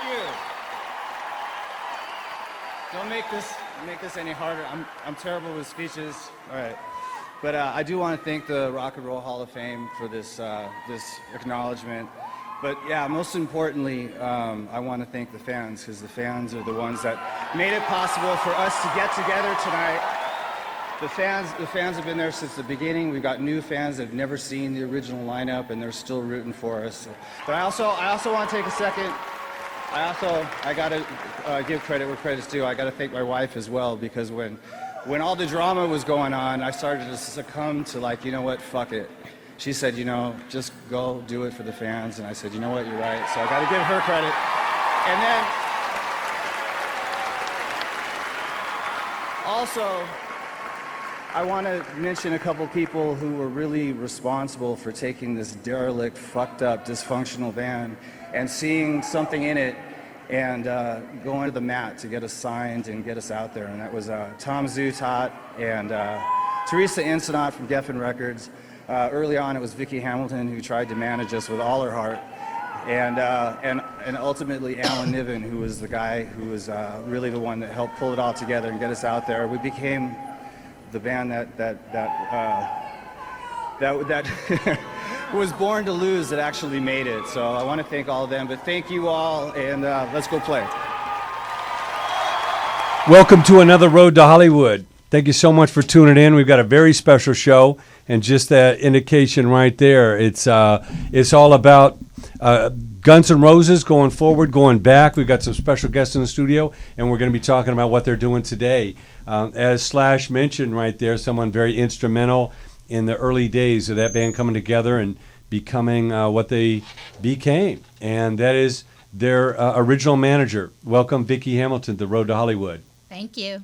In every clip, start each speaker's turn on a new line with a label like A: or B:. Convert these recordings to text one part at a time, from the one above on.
A: you. Don't make this any harder. I'm terrible with speeches. All right. But I do want to thank the Rock and Roll Hall of Fame for this acknowledgement. But yeah, most importantly, I want to thank the fans, because the fans are the ones that made it possible for us to get together tonight. The fans have been there since the beginning. We've got new fans that have never seen the original lineup, and they're still rooting for us. But I also want to take a second. I got to give credit where credit's due. I got to thank my wife as well, because when all the drama was going on, I started to succumb to, like, you know what, fuck it. She said, you know, just go do it for the fans. And I said, you know what, you're right. So I got to give her credit. And then also, I want to mention a couple people who were really responsible for taking this derelict, fucked up, dysfunctional band and seeing something in it and going to the mat to get us signed and get us out there. And that was Tom Zutot and Teresa Ensenat from Geffen Records. Early on, it was Vicky Hamilton, who tried to manage us with all her heart. And ultimately Alan Niven, who was the guy who was really the one that helped pull it all together and get us out there. We became the band that was born to lose, that actually made it. So I want to thank all of them, but thank you all, and let's go play.
B: Welcome to another Road to Hollywood. Thank you so much for tuning in. We've got a very special show, and just that indication right there, it's all about Guns N' Roses going forward, going back. We've got some special guests in the studio, and we're going to be talking about what they're doing today. As Slash mentioned right there, someone very instrumental in the early days of that band coming together and becoming what they became, and that is their original manager. Welcome, Vicky Hamilton, the Road to Hollywood.
C: Thank you.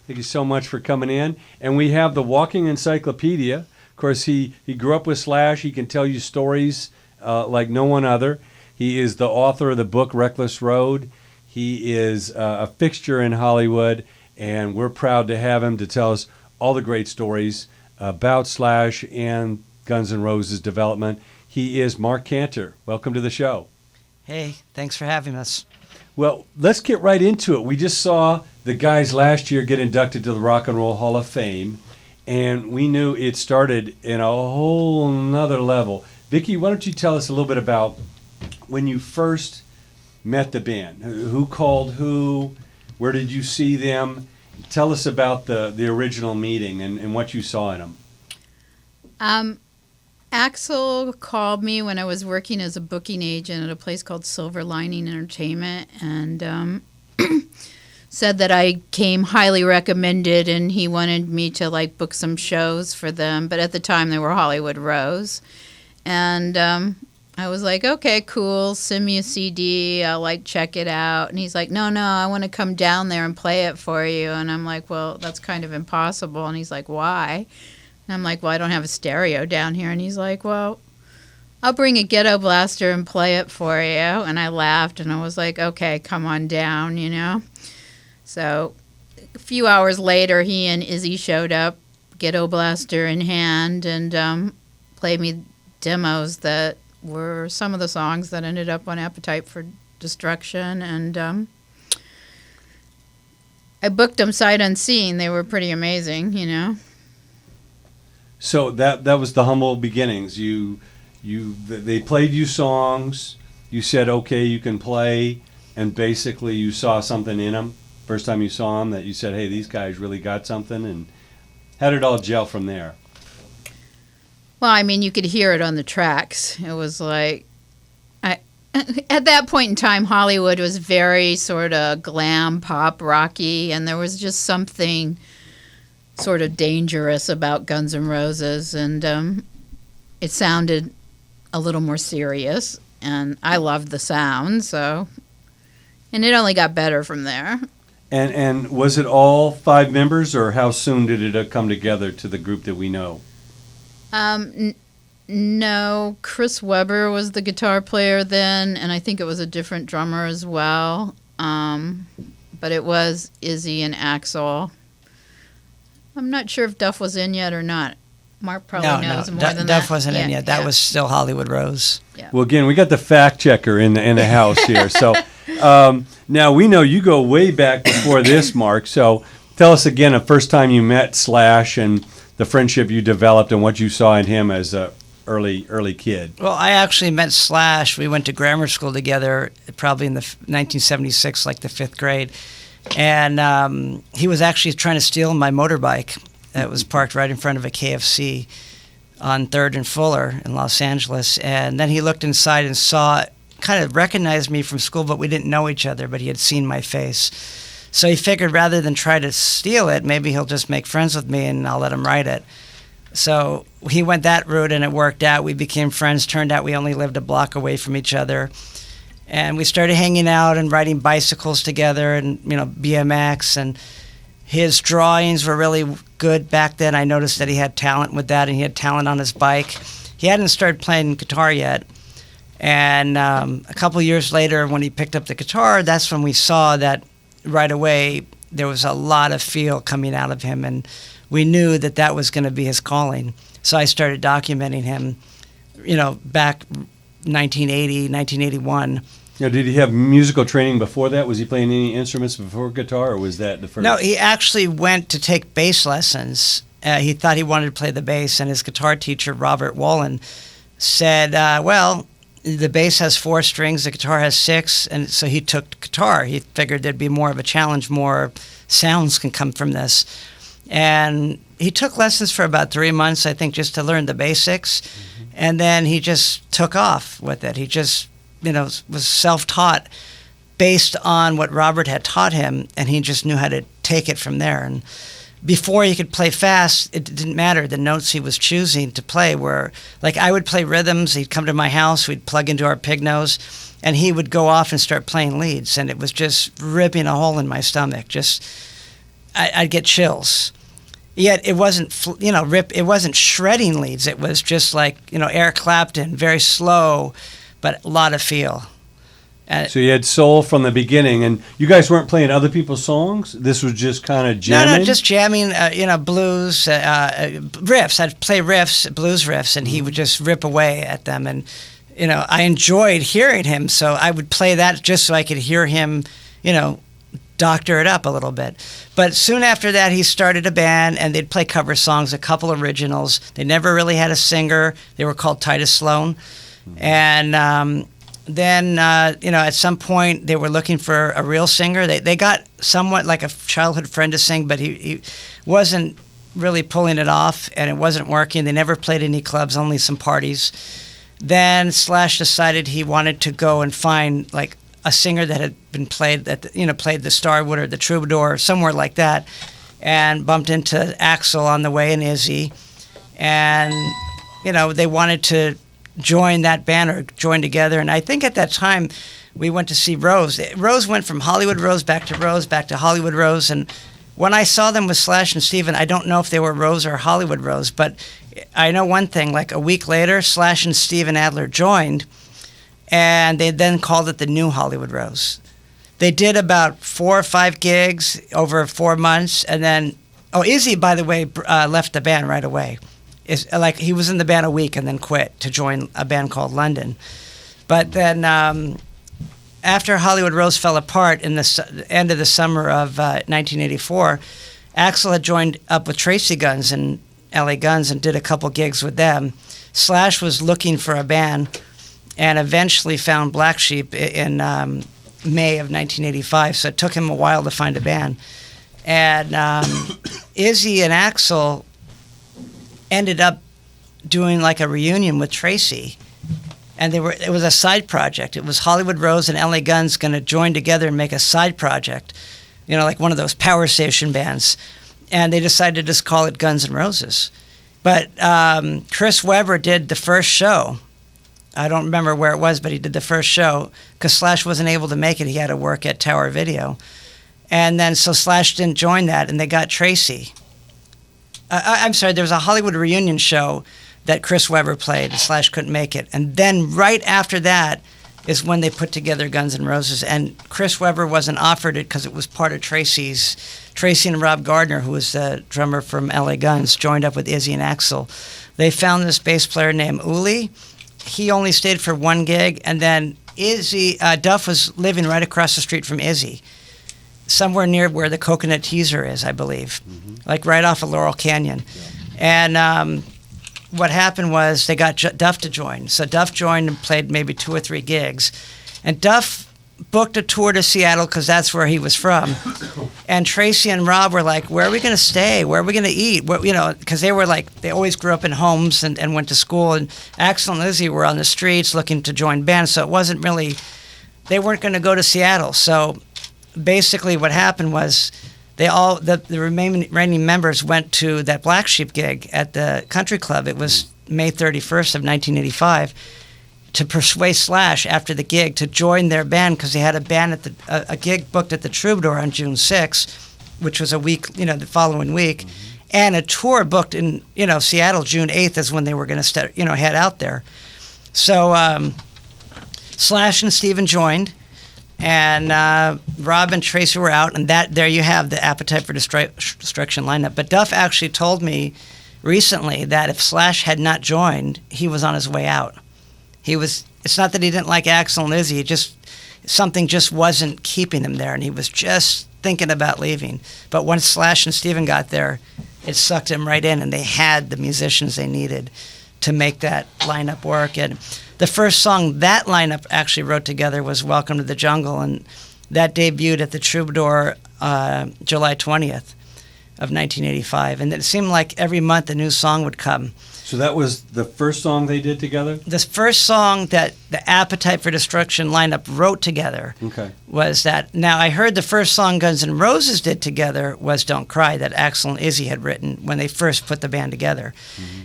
B: Thank you so much for coming in. And we have the walking encyclopedia. Of course, he grew up with Slash. He can tell you stories like no one other. He is the author of the book Reckless Road. He is a fixture in Hollywood, and we're proud to have him to tell us all the great stories about Slash and Guns N' Roses development. He is Mark Cantor. Welcome to the show.
D: Hey, thanks for having us.
B: Well, let's get right into it. We just saw the guys last year get inducted to the Rock and Roll Hall of Fame, and we knew it started in a whole nother level. Vicky, why don't you tell us a little bit about when you first met the band? Who called who? Where did you see them? Tell us about the original meeting and what you saw in them.
C: Axel called me when I was working as a booking agent at a place called Silver Lining Entertainment, and said that I came highly recommended, and he wanted me to book some shows for them. But at the time they were Hollywood Rose, and I was like, okay, cool, send me a CD, I'll check it out. And he's like, no, I want to come down there and play it for you. And I'm like, well, that's kind of impossible. And he's like, why? And I'm like, well, I don't have a stereo down here. And he's like, well, I'll bring a ghetto blaster and play it for you. And I laughed, and I was like, okay, come on down, you know. So a few hours later, he and Izzy showed up, ghetto blaster in hand, and played me demos that were some of the songs that ended up on Appetite for Destruction. And I booked them sight unseen. They were pretty amazing, you know.
B: So that was the humble beginnings. They played you songs. You said, okay, you can play, and basically you saw something in them. First time you saw them, that you said, hey, these guys really got something. And how did it all gel from there?
C: Well, I mean, you could hear it on the tracks. It was like, at that point in time, Hollywood was very sort of glam, pop, rocky, and there was just something sort of dangerous about Guns N' Roses, and it sounded a little more serious, and I loved the sound, and it only got better from there.
B: And was it all 5 members, or how soon did it come together to the group that we know?
C: No, Chris Webber was the guitar player then, and I think it was a different drummer as well, but it was Izzy and Axel. I'm not sure if Duff was in yet or not. Mark probably knows more than that.
D: Duff wasn't in yet. That was still Hollywood Rose.
C: Yeah.
B: Well, again, we got the fact checker in the house here. So Now, we know you go way back before this, Mark. So tell us again the first time you met Slash and the friendship you developed and what you saw in him as a early kid.
D: Well, I actually met Slash. We went to grammar school together, probably in the 1976, like the 5th grade. And he was actually trying to steal my motorbike that was parked right in front of a KFC on 3rd and Fuller in Los Angeles. And then he looked inside and kind of recognized me from school, but we didn't know each other, but he had seen my face. So he figured rather than try to steal it, maybe he'll just make friends with me and I'll let him ride it. So he went that route and it worked out. We became friends. Turned out we only lived a block away from each other. And we started hanging out and riding bicycles together and, BMX. And his drawings were really good back then. I noticed that he had talent with that, and he had talent on his bike. He hadn't started playing guitar yet. And a couple years later, when he picked up the guitar, that's when we saw that right away there was a lot of feel coming out of him, and we knew that that was going to be his calling. So I started documenting him, back 1980, 1981.
B: Now, did he have musical training before that? Was he playing any instruments before guitar, or was that the first?
D: No, he actually went to take bass lessons. He thought he wanted to play the bass, and his guitar teacher, Robert Wallen, said, well, the bass has 4 strings, the guitar has 6, and so he took guitar. He figured there'd be more of a challenge, more sounds can come from this. And he took lessons for about 3 months, I think, just to learn the basics. Mm-hmm. And then he just took off with it. He just, was self-taught based on what Robert had taught him, and he just knew how to take it from there. And before he could play fast, it didn't matter. The notes he was choosing to play were, like, I would play rhythms. He'd come to my house. We'd plug into our pig nose, and he would go off and start playing leads. And it was just ripping a hole in my stomach. I'd get chills. Yet it wasn't, it wasn't shredding leads. It was just like, Eric Clapton, very slow, but a lot of feel.
B: So you had soul from the beginning, and you guys weren't playing other people's songs? This was just kind of jamming?
D: No, just jamming, blues, riffs. I'd play riffs, blues riffs, and he would just rip away at them. And, I enjoyed hearing him, so I would play that just so I could hear him, doctor it up a little bit. But soon after that, he started a band, and they'd play cover songs, a couple originals. They never really had a singer. They were called Titus Sloan. And then, at some point, they were looking for a real singer. They got somewhat like a childhood friend to sing, but he wasn't really pulling it off, and it wasn't working. They never played any clubs, only some parties. Then Slash decided he wanted to go and find, like, a singer that had been played played the Starwood or the Troubadour or somewhere like that, and bumped into Axl on the way and Izzy, and they wanted to join that band or join together. And I think at that time we went to see Rose. Rose went from Hollywood Rose back to Hollywood Rose, and when I saw them with Slash and Steven, I don't know if they were Rose or Hollywood Rose, but I know one thing, like a week later, Slash and Steven Adler joined, and they then called it the New Hollywood Rose. They did about 4 or 5 gigs over 4 months, and then, Izzy, by the way, left the band right away. He was in the band a week and then quit to join a band called London. But then after Hollywood Rose fell apart in the end of the summer of 1984, Axl had joined up with Tracy Guns and LA Guns and did a couple gigs with them. Slash was looking for a band and eventually found Black Sheep in May of 1985, so it took him a while to find a band. And Izzy and Axl ended up doing like a reunion with Tracy, and it was a side project. It was Hollywood Rose and LA Guns going to join together and make a side project, like one of those power station bands, and they decided to just call it Guns N' Roses. But Chris Webber did the first show. I don't remember where it was, but he did the first show because Slash wasn't able to make it. He had to work at Tower Video, and then so Slash didn't join that, and they got Tracy. I'm sorry, there was a Hollywood reunion show that Chris Webber played, and Slash couldn't make it. And then right after that is when they put together Guns N' Roses. And Chris Webber wasn't offered it because it was part of Tracy and Rob Gardner, who was the drummer from LA Guns, joined up with Izzy and Axl. They found this bass player named Uli. He only stayed for 1 gig, and then Duff was living right across the street from Izzy, somewhere near where the Coconut Teaser is, I believe, like right off of Laurel Canyon. And what happened was they got Duff to join. So Duff joined and played maybe 2 or 3 gigs. And Duff booked a tour to Seattle because that's where he was from. And Tracy and Rob were like, where are we going to stay? Where are we going to eat? Because they were like, they always grew up in homes and went to school. And Axl and Lizzie were on the streets looking to join bands. So it wasn't really, they weren't going to go to Seattle. So basically what happened was the remaining members went to that Black Sheep gig at the country club. It was May 31st of 1985 to persuade Slash after the gig to join their band because they had a band a gig booked at the Troubadour on June 6th, which was a week, the following week, and a tour booked in, Seattle June 8th is when they were going to head out there. So Slash and Steven joined. And Rob and Tracy were out, and there you have the Appetite for Destruction lineup. But Duff actually told me recently that if Slash had not joined, he was on his way out. It's not that he didn't like Axl and Lizzie, something just wasn't keeping him there, and he was just thinking about leaving. But once Slash and Steven got there, it sucked him right in, and they had the musicians they needed to make that lineup work. And the first song that lineup actually wrote together was Welcome to the Jungle, and that debuted at the Troubadour July 20th of 1985. And it seemed like every month a new song would come.
B: So that was the first song they did together?
D: The first song that the Appetite for Destruction lineup wrote together was that. Now, I heard the first song Guns N' Roses did together was Don't Cry, that Axl and Izzy had written when they first put the band together.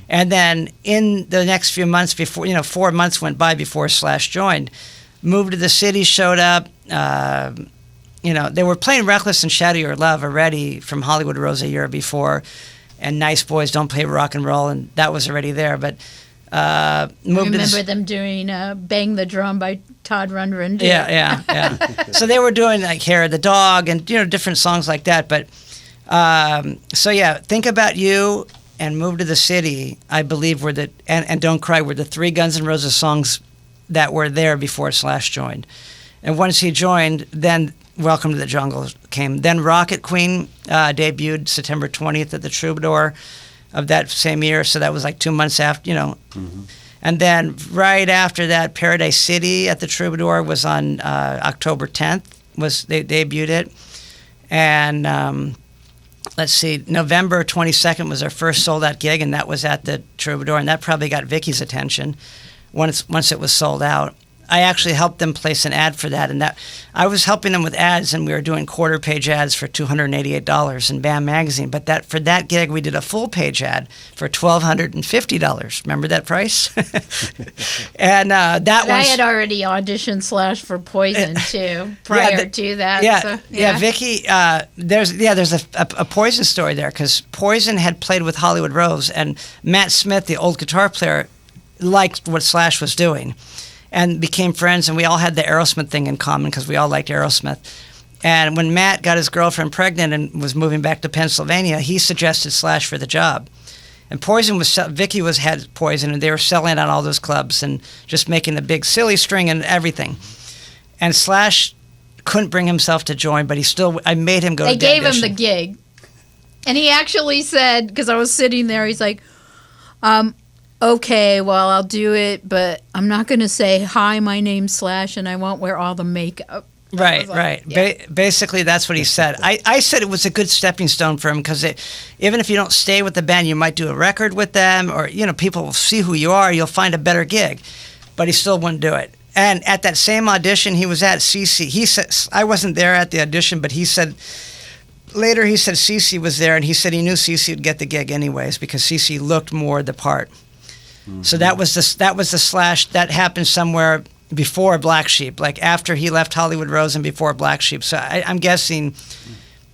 D: And then in the next few months before, 4 months went by before Slash joined, Moved to the City showed up. They were playing Reckless and Shadow Your Love already from Hollywood Rose a year before. And Nice Boys Don't Play Rock and Roll, and that was already there. But
C: I remember them doing "Bang the Drum" by Todd Rundgren.
D: Yeah. So they were doing like "Hair of the Dog" and different songs like that. But Think About You and Move to the City, I believe, were and Don't Cry were the 3 Guns N' Roses songs that were there before Slash joined. And once he joined, then Welcome to the Jungle came. Then Rocket Queen debuted September 20th at the Troubadour of that same year, so that was like 2 months after, And then right after that, Paradise City at the Troubadour was on October 10th. They debuted it. And November 22nd was our first sold-out gig, and that was at the Troubadour, and that probably got Vicky's attention once it was sold out. I actually helped them place an ad for that, and that I was helping them with ads, and we were doing quarter-page ads for $288 in BAM magazine. But for that gig, we did a full-page ad for $1,250. Remember that price? And that was.
C: I had already auditioned Slash for Poison too prior to that.
D: Yeah, Vicky. There's a Poison story there because Poison had played with Hollywood Rose, and Matt Smith, the old guitar player, liked what Slash was doing. And became friends, and we all had the Aerosmith thing in common because we all liked Aerosmith. And when Matt got his girlfriend pregnant and was moving back to Pennsylvania, he suggested Slash for the job. And Vicky had Poison, and they were selling out all those clubs and just making the big silly string and everything. And Slash couldn't bring himself to join, but I made him go to the audition. They gave
C: him the gig. And he actually said, because I was sitting there, he's like, okay, well, I'll do it, but I'm not going to say, hi, my name's Slash, and I won't wear all the makeup.
D: Right. Yeah. Basically, that's what he said. I said it was a good stepping stone for him because even if you don't stay with the band, you might do a record with them, or, people will see who you are, you'll find a better gig. But he still wouldn't do it. And at that same audition, he was at CC. He said, I wasn't there at the audition, but he said, later he said CC was there, and he said he knew CC would get the gig anyways because CC looked more the part. So that was the Slash that happened somewhere before Black Sheep, like after he left Hollywood Rose and before Black Sheep. So I'm guessing,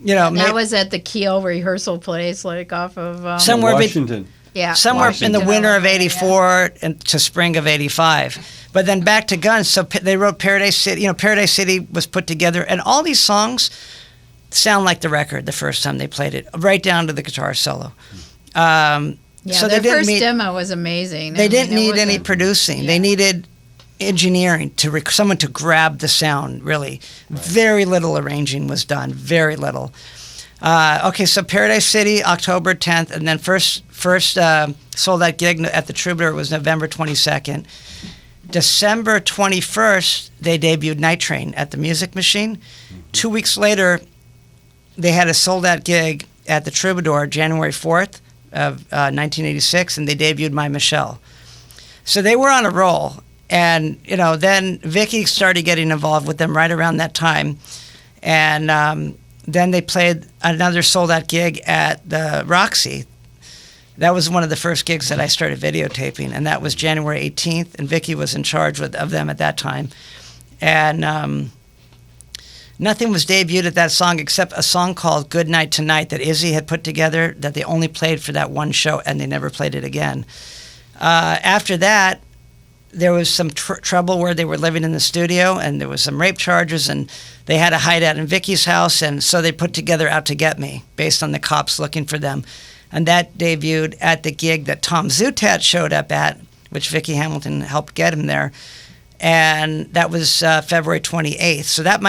C: that was at the Keel rehearsal place, like off of
D: somewhere
B: Washington.
D: Somewhere in the winter of '84 and to spring of '85. But then back to Guns. So they wrote Paradise City. Paradise City was put together, and all these songs sound like the record the first time they played it, right down to the guitar solo.
C: So their first demo was amazing.
D: They didn't need any producing. Yeah. They needed engineering to someone to grab the sound. Really, very little arranging was done. Very little. Okay, so Paradise City, October 10th, and then first sold that gig at the Troubadour was November 22nd. December 21st, they debuted Night Train at the Music Machine. 2 weeks later, they had a sold-out gig at the Troubadour, January 4th of 1986, and they debuted My Michelle. So they were on a roll, and then Vicky started getting involved with them right around that time, and then they played another sold-out gig at the Roxy. That was one of the first gigs that I started videotaping, and that was January 18th, and Vicky was in charge of them at that time. And nothing was debuted at that song except a song called Good Night Tonight that Izzy had put together that they only played for that one show, and they never played it again. After that, there was some trouble where they were living in the studio, and there was some rape charges, and they had a hideout in Vicky's house, and so they put together Out to Get Me based on the cops looking for them. And that debuted at the gig that Tom Zutaut showed up at, which Vicky Hamilton helped get him there. And that was February 28th. So that of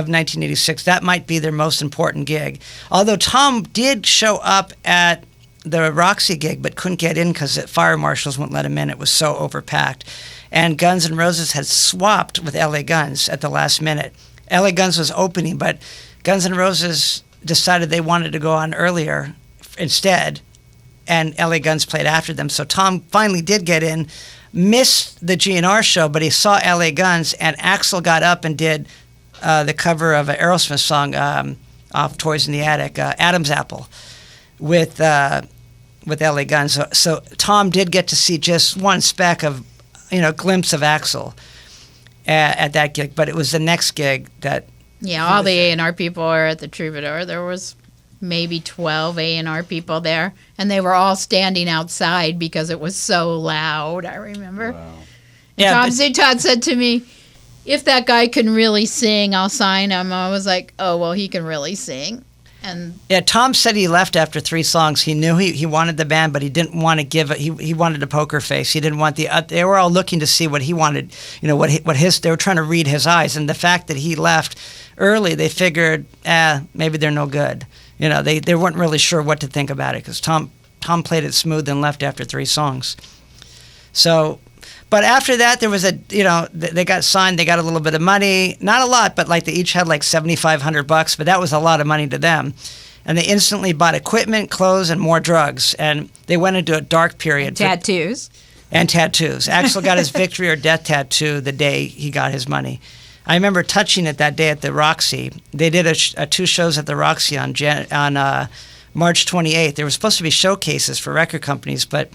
D: 1986, that might be their most important gig. Although Tom did show up at the Roxy gig, but couldn't get in because the fire marshals wouldn't let him in. It was so overpacked. And Guns N' Roses had swapped with LA Guns at the last minute. LA Guns was opening, but Guns N' Roses decided they wanted to go on earlier instead, and LA Guns played after them. So Tom finally did get in, missed the GNR show, but he saw LA Guns, and Axl got up and did the cover of an Aerosmith song off Toys in the Attic, Adam's Apple, with LA Guns. So Tom did get to see just one speck of, glimpse of Axl at that gig, but it was the next gig that...
C: Yeah, all the A&R people are at the Troubadour. There was maybe 12 A&R people there, and they were all standing outside because it was so loud, I remember.
A: Wow.
C: Yeah, Tom Zutaut said to me, if that guy can really sing, I'll sign him. I was like, oh, well, he can really sing. And
D: yeah, Tom said he left after 3 songs. He knew he wanted the band, but he didn't want to give it. He wanted a poker face. He didn't want they were all looking to see what he wanted. They were trying to read his eyes. And the fact that he left early, they figured, maybe they're no good. They weren't really sure what to think about it because Tom played it smooth and left after 3 songs. So, but after that, there was they got signed. They got a little bit of money, not a lot, but they each had $7,500, but that was a lot of money to them. And they instantly bought equipment, clothes, and more drugs. And they went into a dark period.
C: tattoos.
D: And tattoos. Axl got his victory or death tattoo the day he got his money. I remember touching it that day at the Roxy. They did 2 shows at the Roxy on March 28th. There were supposed to be showcases for record companies, but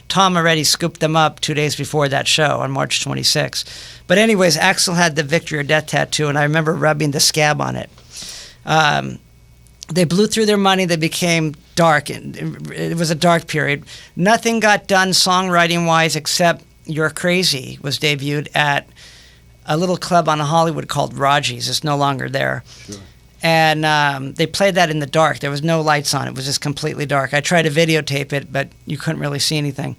D: Tom already scooped them up 2 days before that show on March 26th. But anyways, Axl had the victory or death tattoo, and I remember rubbing the scab on it. They blew through their money. They became dark. It was a dark period. Nothing got done songwriting-wise except You're Crazy was debuted at a little club on Hollywood called Raji's. It's no longer there. Sure. And they played that in the dark. There was no lights on. It was just completely dark. I tried to videotape it, but you couldn't really see anything.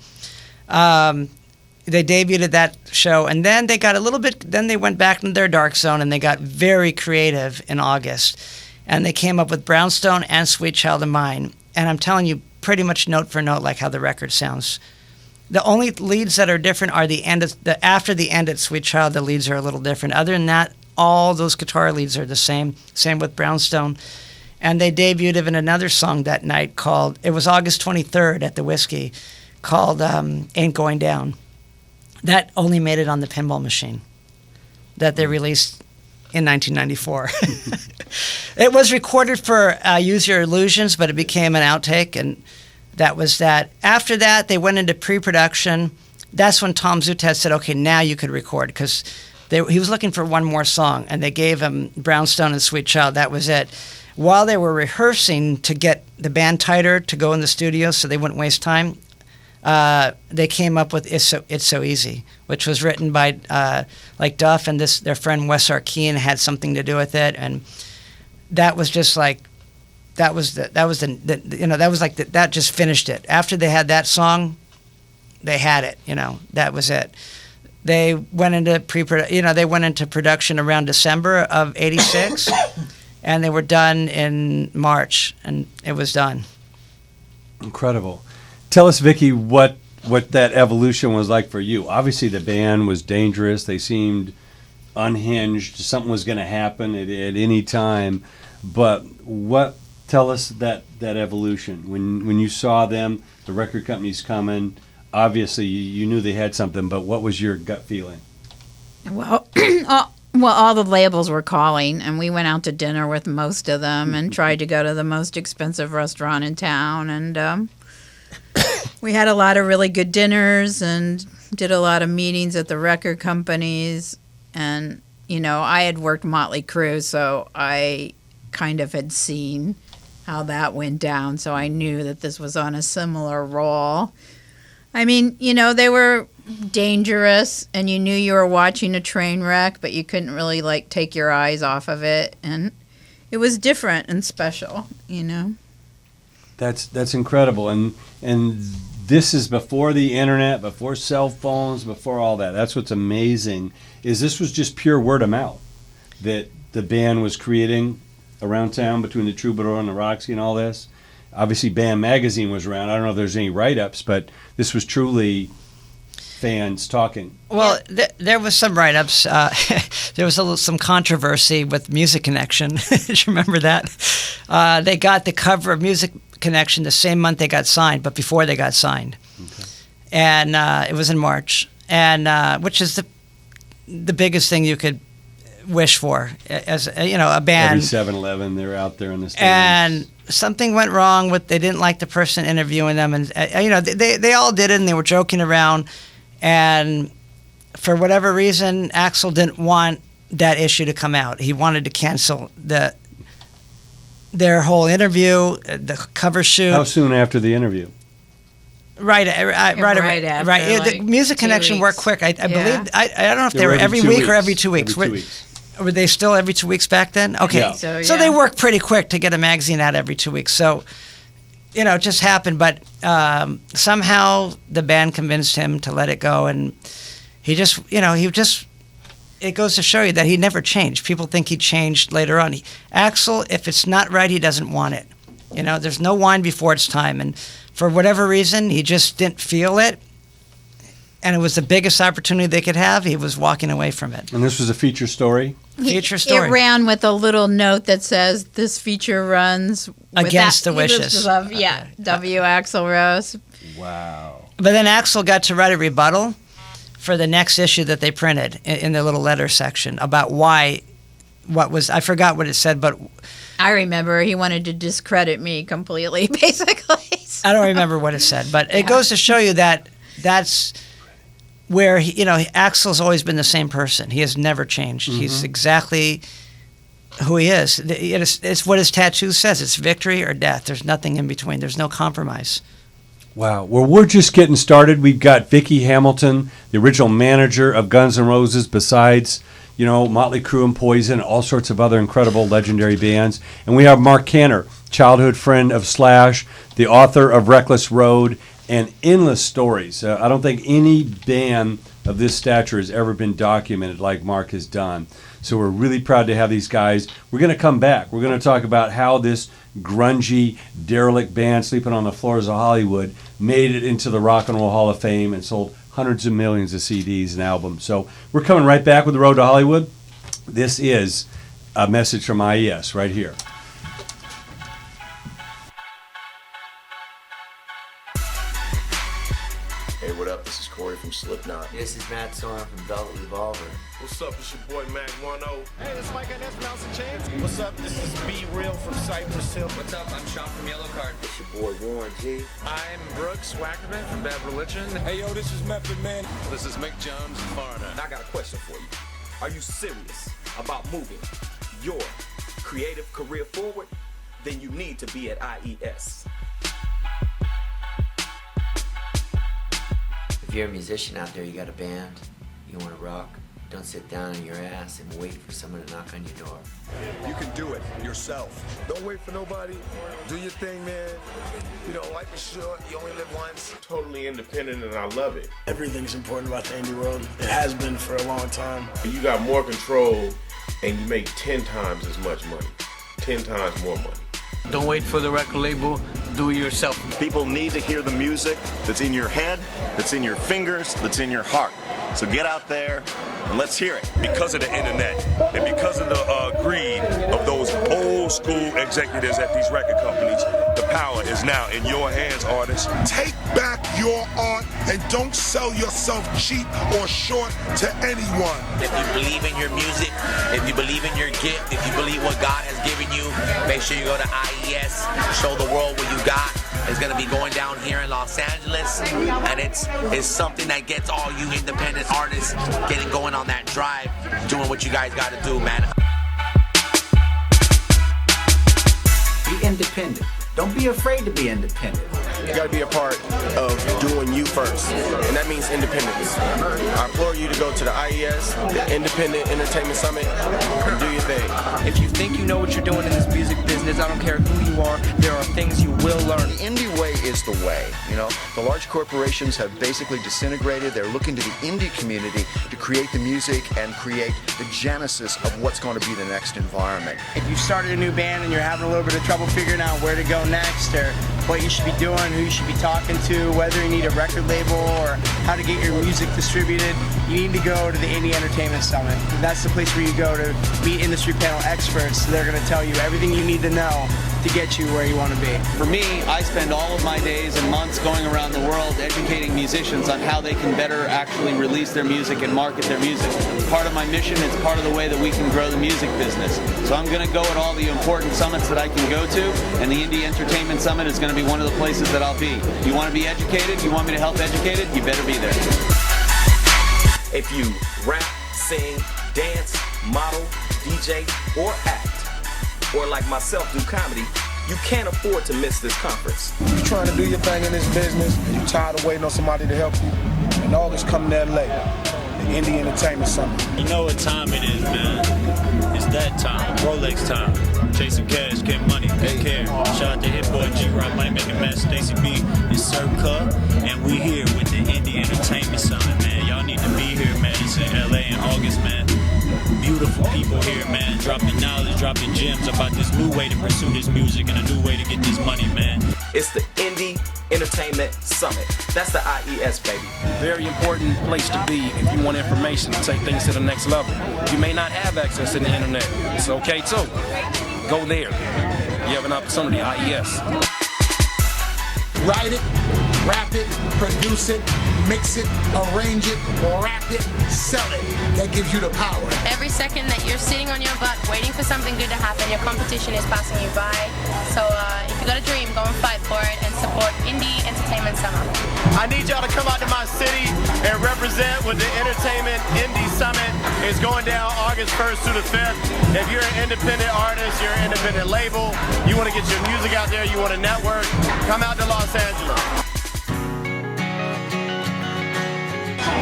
D: They debuted at that show, and then they got then they went back into their dark zone, and they got very creative in August. And they came up with Brownstone and Sweet Child of Mine. And I'm telling you, pretty much note for note, like how the record sounds. The only leads that are different are after the end at Sweet Child, the leads are a little different. Other than that, all those guitar leads are the same. Same with Brownstone. And they debuted in another song that night it was August 23rd at the Whiskey, called Ain't Going Down. That only made it on the Pinball Machine that they released in 1994. It was recorded for Use Your Illusions, but it became an outtake, and that was that. After that, they went into pre-production. That's when Tom Zutaut said, okay, now you could record, because he was looking for one more song, and they gave him Brownstone and Sweet Child. That was it. While they were rehearsing to get the band tighter to go in the studio so they wouldn't waste time, they came up with It's So Easy, which was written by Duff, and their friend Wes Arkean had something to do with it, and that was just that just finished it. After they had that song, they had it. That was it. They went into they went into production around December of '86, and they were done in March, and it was done.
B: Incredible. Tell us, Vicky, what that evolution was like for you. Obviously, the band was dangerous. They seemed unhinged. Something was going to happen at any time. But tell us that evolution. When you saw them, the record companies coming, obviously you knew they had something, but what was your gut feeling?
C: Well, all the labels were calling, and we went out to dinner with most of them and tried to go to the most expensive restaurant in town. And we had a lot of really good dinners and did a lot of meetings at the record companies. And, I had worked Motley Crue, so I kind of had seen how that went down. So I knew that this was on a similar roll. I mean, they were dangerous, and you knew you were watching a train wreck, but you couldn't really take your eyes off of it, and it was different and special.
B: That's incredible, and this is before the internet, before cell phones, before all that. That's what's amazing. Is this was just pure word of mouth that the band was creating around town between the Troubadour and the Roxy and all this. Obviously, Band Magazine was around. I don't know if there's any write-ups, but this was truly fans talking.
D: Well, there was some write-ups. There was some controversy with Music Connection. Do you remember that? They got the cover of Music Connection the same month they got signed, but before they got signed. Okay. And it was in March, and which is the biggest thing you could wish for as a band.
B: Every 7-Eleven, they're out there in the stands.
D: And something went wrong they didn't like the person interviewing them, and they all did it, and they were joking around. And for whatever reason, Axl didn't want that issue to come out. He wanted to cancel their whole interview, the cover shoot.
B: How soon after the interview?
D: Right after. The Music Connection worked quick. I believe. I don't know if they were every week or every 2 weeks.
B: Every 2 weeks.
D: Were they still every 2 weeks back then? Okay.
B: Yeah.
D: So they worked pretty quick to get a magazine out every 2 weeks. So, it just happened. But somehow the band convinced him to let it go. And it goes to show you that he never changed. People think he changed later on. Axl, if it's not right, he doesn't want it. There's no wine before it's time. And for whatever reason, he just didn't feel it. And it was the biggest opportunity they could have. He was walking away from it.
B: And this was a feator story?
D: Feature story.
C: It ran with a little note that says, this feature runs
D: against the wishes
C: of, W. Axl Rose.
B: Wow.
D: But then Axl got to write a rebuttal for the next issue that they printed in the little letter section about I forgot what it said, but
C: I remember he wanted to discredit me completely, basically. So.
D: I don't remember what it said, but it goes to show you that that's where Axl's always been the same person. He has never changed. Mm-hmm. He's exactly who he is. It's what his tattoo says. It's victory or death. There's nothing in between. There's no compromise.
B: Wow. Well, we're just getting started. We've got Vicky Hamilton, the original manager of Guns N' Roses, besides, Motley Crue and Poison, all sorts of other incredible legendary bands. And we have Mark Cantor, childhood friend of Slash, the author of Reckless Road, and endless stories. I don't think any band of this stature has ever been documented like Mark has done. So we're really proud to have these guys. We're going to come back. We're going to talk about how this grungy, derelict band sleeping on the floors of Hollywood made it into the Rock and Roll Hall of Fame and sold hundreds of millions of CDs and albums. So we're coming right back with The Road to Hollywood. This is a message from IES right here.
E: Hey, what up? This is Corey from Slipknot.
F: This is Matt Sorum from Velvet Revolver.
G: What's up? It's your boy Mac 10.
H: Hey, this is Mike Inez from Alice in Chains. What's up? This is Be Real from Cypress Hill.
F: What's up? I'm Sean from Yellow Card. It's your boy Warren G.
G: I'm Brooks Wackerman from Bad Religion.
H: Hey, yo, this is Method Man.
G: This is Mick Jones, Foreigner.
E: I got a question for you. Are you serious about moving your creative career forward? Then you need to be at IES.
F: If you're a musician out there, you got a band, you want to rock, Don't sit down on your ass and wait for someone to knock on your door.
I: You can do it yourself. Don't wait for nobody. Do your thing, man. You know, life is short. You only live once.
G: Totally independent, and I love it.
H: Everything's important about the indie world. It has been for a long time.
G: You got more control, and you make 10 times as much money. 10 times more money.
J: Don't wait for the record label. Do it yourself.
K: People need to hear the music that's in your head, that's in your fingers, that's in your heart. So get out there and let's hear it.
I: Because of the internet and because of the greed of those old school executives at these record companies, the power is now in your hands, artists.
L: Take back your art and don't sell yourself cheap or short to anyone.
F: If you believe in your music, if you believe in your gift, if you believe what God has given you, make sure you go to IES, show the world what you got. It's going to be going down here in Los Angeles, and it's something that gets all you independent artists getting going on that drive, doing what you guys got to do, man.
M: Be independent. Don't be afraid to be independent.
I: You got to be a part of doing you first, and that means independence. I implore you to go to the IES, the Independent Entertainment Summit, and do your thing.
J: If you think you know what you're doing in this music business, I don't care who you are, there are things you will learn.
N: The indie way is the way, you know. The large corporations have basically disintegrated. They're looking to the indie community to create the music and create the genesis of what's going to be the next environment.
J: If you started a new band and you're having a little bit of trouble figuring out where to go next or what you should be doing, who you should be talking to, whether you need a record label or how to get your music distributed, you need to go to the Indie Entertainment Summit. That's the place where you go to meet industry panel experts. They're going to tell you everything you need to know to get you where you want to be. For me, I spend all of my days and months going around the world educating musicians on how they can better actually release their music and market their music. Part of my mission, it's part of the way that we can grow the music business. So I'm going to go at all the important summits that I can go to, and the Indie Entertainment Summit is going to be one of the places that I'll be. You want to be educated? You want me to help educate it? You better be there.
E: If you rap, sing, dance, model, DJ, or act, or like myself do comedy, you can't afford to miss this conference.
H: You're trying to do your thing in this business, and you're tired of waiting on somebody to help you. And August coming to LA, the Indie Entertainment Summit.
J: You know what time it is, man. It's that time, Rolex time. Chasing cash, get money, take care. Shout out to Hit Boy, G-Rock, Might Make a Mess, Stacy B, and Circa. And we here with the Indie Entertainment Summit, man. Y'all need to be here, man. It's in LA in August, man. Beautiful people here, man. Dropping knowledge, dropping gems about this new way to pursue this music and a new way to get this money, man.
E: It's the Indie Entertainment Summit. That's the IES, baby.
H: Very important place to be if you want information to take things to the next level. You may not have access to the internet. It's okay too. Go there. You have an opportunity, IES.
L: Write it, rap it, produce it, mix it, arrange it, rap it, sell it. That gives you the power.
O: Every second that you're sitting on your butt waiting for something good to happen, your competition is passing you by. So if you got a dream, go and fight for it and support Indie Entertainment Summit.
H: I need y'all to come out to my city and represent with the Entertainment Indie Summit. It's going down August 1st through the 5th. If you're an independent artist, you're an independent label, you want to get your music out there, you want to network, come out to Los Angeles.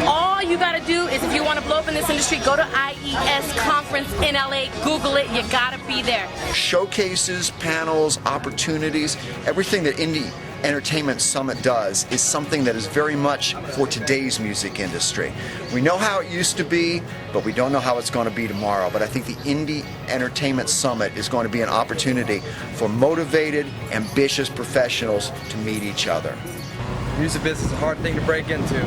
O: All you gotta do is, if you want to blow up in this industry, go to IES conference in LA, Google it, you gotta be there.
N: Showcases, panels, opportunities, everything that Indie Entertainment Summit does is something that is very much for today's music industry. We know how it used to be, but we don't know how it's going to be tomorrow. But I think the Indie Entertainment Summit is going to be an opportunity for motivated, ambitious professionals to meet each other.
J: Music business is a hard thing to break into.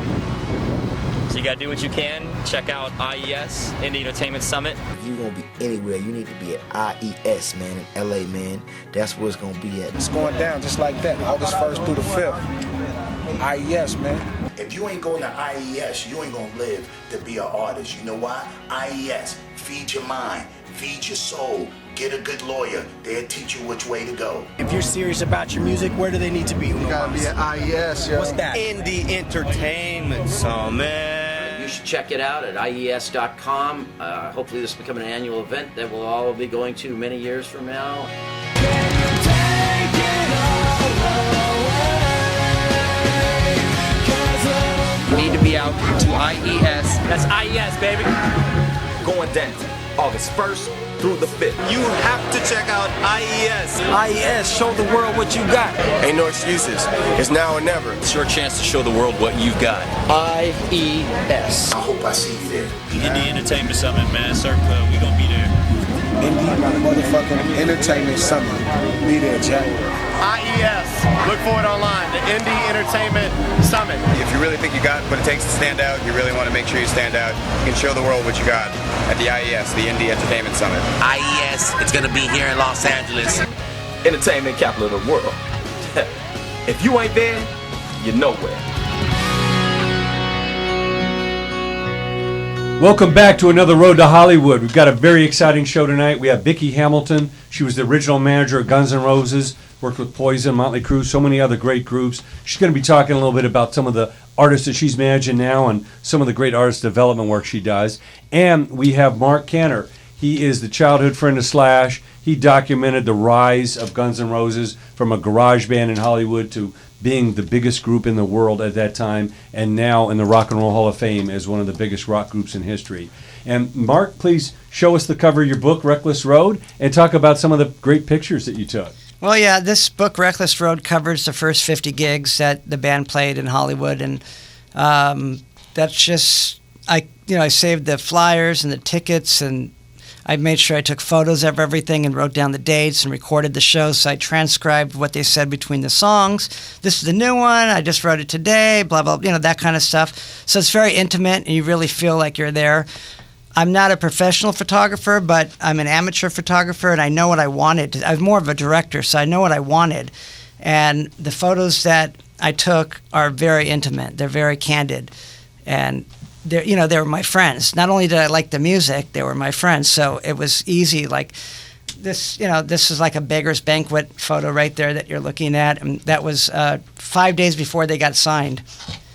J: So you gotta do what you can. Check out IES, Indie Entertainment Summit.
F: If you're gonna be anywhere, you need to be at IES, man, in LA, man. That's where it's gonna be at.
H: It's going down just like that, August 1st through the 5th. IES, man.
L: If you ain't going to IES, you ain't gonna live to be an artist. You know why? IES, feed your mind, feed your soul. Get a good lawyer. They'll teach you which way to go.
J: If you're serious about your music, where do they need to be?
N: You gotta be at IES, yo.
J: What's that?
F: Indie Entertainment Summit.
M: You should check it out at IES.com. Hopefully this will become an annual event that we'll all be going to many years from now. You need to be
J: me out to IES.
E: That's IES, baby. Going down August 1st through the 5th.
P: You have to check out IES. IES, show the world what you got.
I: Ain't no excuses. It's now or never.
P: It's your chance to show the world what you've got.
L: IES. I hope I see you there.
Q: Indie Entertainment Summit, man. Surf Club, we gonna be there.
R: Indie motherfucking Entertainment Summit. Be there, January.
H: IES. Look for it online. The Indie Entertainment Summit.
S: If you really think you got what it takes to stand out, you really want to make sure you stand out, you can show the world what you got at the IES, the Indie Entertainment Summit.
F: IES, it's gonna be here in Los Angeles.
E: Entertainment capital of the world. If you ain't there, you're nowhere.
B: Welcome back to another Road to Hollywood. We've got a very exciting show tonight. We have Vicky Hamilton. She was the original manager of Guns N' Roses, worked with Poison, Motley Crue, so many other great groups. She's going to be talking a little bit about some of the artists that she's managing now and some of the great artist development work she does. And we have Mark Cantor. He is the childhood friend of Slash. He documented the rise of Guns N' Roses from a garage band in Hollywood to being the biggest group in the world at that time, and now in the Rock and Roll Hall of Fame as one of the biggest rock groups in history. And Mark, please show us the cover of your book, Reckless Road, and talk about some of the great pictures that you took.
D: Well, yeah, this book, Reckless Road, covers the first 50 gigs that the band played in Hollywood, and that's just, I saved the flyers and the tickets, and I made sure I took photos of everything and wrote down the dates and recorded the show. So I transcribed what they said between the songs. This is the new one. I just wrote it today, blah, blah, that kind of stuff. So it's very intimate, and you really feel like you're there. I'm not a professional photographer, but I'm an amateur photographer, and I know what I wanted. I'm more of a director, so I know what I wanted. And the photos that I took are very intimate. They're very candid. And they were my friends. Not only did I like the music, they were my friends. So it was easy. Like this, this is like a beggar's banquet photo right there that you're looking at. And that was 5 days before they got signed.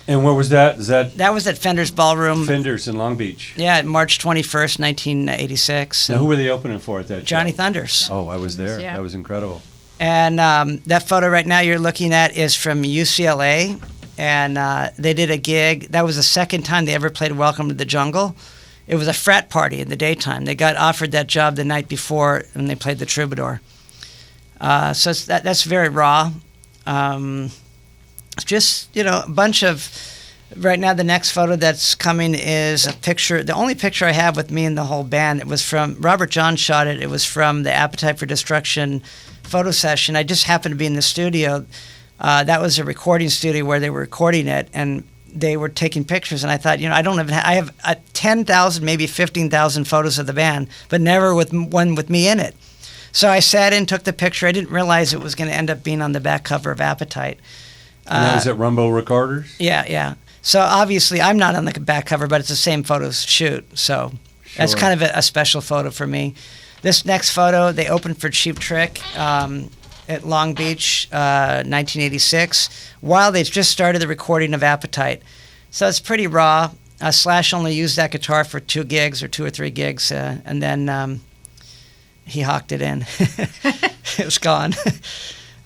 B: And where was that?
D: That was at Fender's Ballroom.
B: Fender's in Long Beach.
D: Yeah, March 21st, 1986.
B: Now, who were they opening for at that
D: Johnny
B: show?
D: Thunders.
B: Oh, I was there.
D: Yeah.
B: That was incredible.
D: And that photo right now you're looking at is from UCLA. And they did a gig. That was the second time they ever played Welcome to the Jungle. It was a frat party in the daytime. They got offered that job the night before, and they played the Troubadour. So that's very raw. Just, a bunch of... Right now, the next photo that's coming is a picture. The only picture I have with me and the whole band, it was from... Robert John shot it. It was from the Appetite for Destruction photo session. I just happened to be in the studio. That was a recording studio where they were recording it, and they were taking pictures. And I thought, I have 10,000, maybe 15,000 photos of the band, but never with one with me in it. So I sat in, took the picture. I didn't realize it was going to end up being on the back cover of Appetite.
B: And that was at Rumbo Recorders?
D: Yeah. So obviously I'm not on the back cover, but it's the same photo shoot. So that's kind of a special photo for me. This next photo, they opened for Cheap Trick at Long Beach, 1986, while they just started the recording of Appetite. So it's pretty raw. Slash only used that guitar for 2 or 3 gigs, and then he hawked it in. It was gone.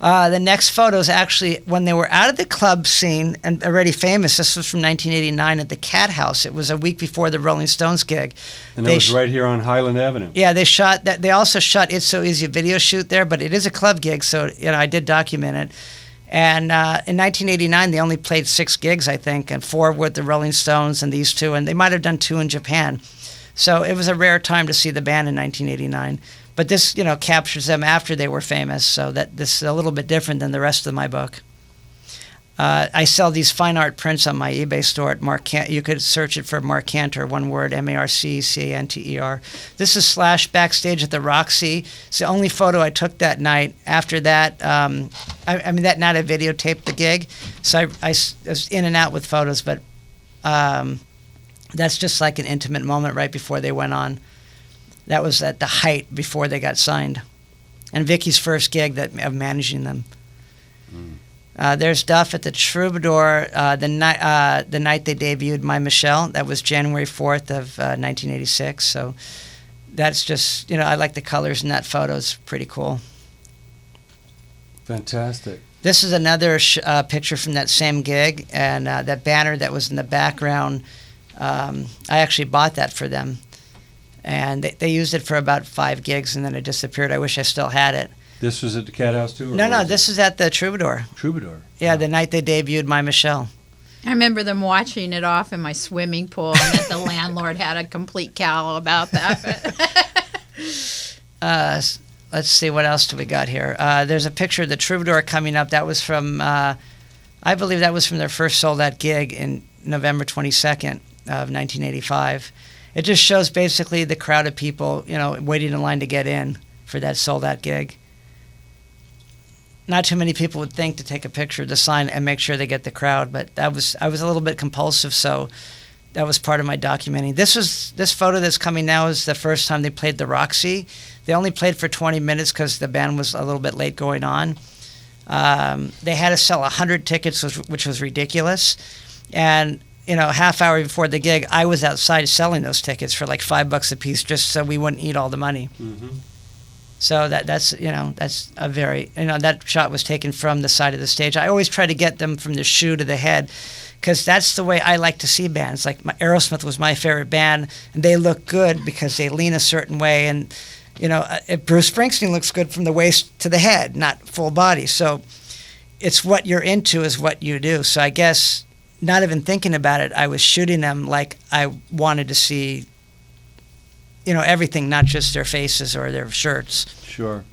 D: The next photo is actually when they were out of the club scene and already famous. This was from 1989 at the Cat House. It was a week before the Rolling Stones gig.
B: And it was right here on Highland Avenue.
D: Yeah, they shot that. They also shot It's So Easy, a video shoot there, but it is a club gig, so I did document it. And in 1989, they only played 6 gigs, I think, and 4 with the Rolling Stones and these 2, and they might have done 2 in Japan. So it was a rare time to see the band in 1989. But this, captures them after they were famous, so that this is a little bit different than the rest of my book. I sell these fine art prints on my eBay store at Mark Cantor. You could search it for Mark Cantor, one word, MarcCanter. This is Slash backstage at the Roxy. It's the only photo I took that night. After that, that night I videotaped the gig, so I was in and out with photos, but that's just like an intimate moment right before they went on. That was at the height before they got signed. And Vicky's first gig of managing them. There's Duff at the Troubadour the night they debuted My Michelle. That was January 4th of 1986. So that's just, I like the colors in that photo. It's pretty cool.
B: Fantastic.
D: This is another picture from that same gig, and that banner that was in the background, I actually bought that for them. And they used it for about 5 gigs, and then it disappeared. I wish I still had it.
B: This was at the Cat House, too?
D: No, this is at the Troubadour.
B: Troubadour?
D: Yeah, the night they debuted My Michelle.
C: I remember them watching it off in my swimming pool, and that the landlord had a complete cow about that.
D: Let's see, what else do we got here? There's a picture of the Troubadour coming up. That was from, I believe that was from their first sold-out gig in November 22nd of 1985. It just shows basically the crowd of people, waiting in line to get in for that sold-out gig. Not too many people would think to take a picture of the sign and make sure they get the crowd, but I was a little bit compulsive, so that was part of my documenting. This photo that's coming now is the first time they played the Roxy. They only played for 20 minutes because the band was a little bit late going on. They had to sell 100 tickets, which was ridiculous. And, half hour before the gig, I was outside selling those tickets for like $5 a piece just so we wouldn't eat all the money.
B: Mm-hmm.
D: So that's a very, that shot was taken from the side of the stage. I always try to get them from the shoe to the head, because that's the way I like to see bands. Like Aerosmith was my favorite band, and they look good because they lean a certain way. And, Bruce Springsteen looks good from the waist to the head, not full body. So it's what you're into is what you do. So I guess, not even thinking about it, I was shooting them like I wanted to see everything, not just their faces or their shirts.
B: Sure,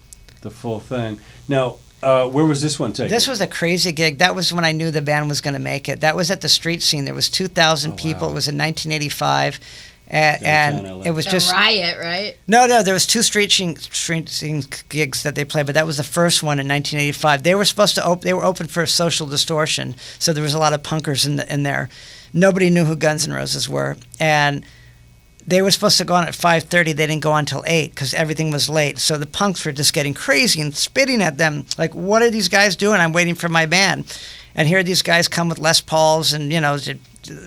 B: the full thing. Now, where was this one taken?
D: This was a crazy gig. That was when I knew the band was going to make it. That was at the Street Scene. There was 2,000 people. Wow. It was in 1985. And it was just
C: a riot, right?
D: No, there was 2 street scene gigs that they played, but that was the first one in 1985. They were supposed to they were open for Social Distortion, so there was a lot of punkers in there. Nobody knew who Guns N' Roses were, and they were supposed to go on at 5:30. They didn't go on until 8 because everything was late. So the punks were just getting crazy and spitting at them. Like, what are these guys doing? I'm waiting for my band. And here these guys come with Les Pauls and,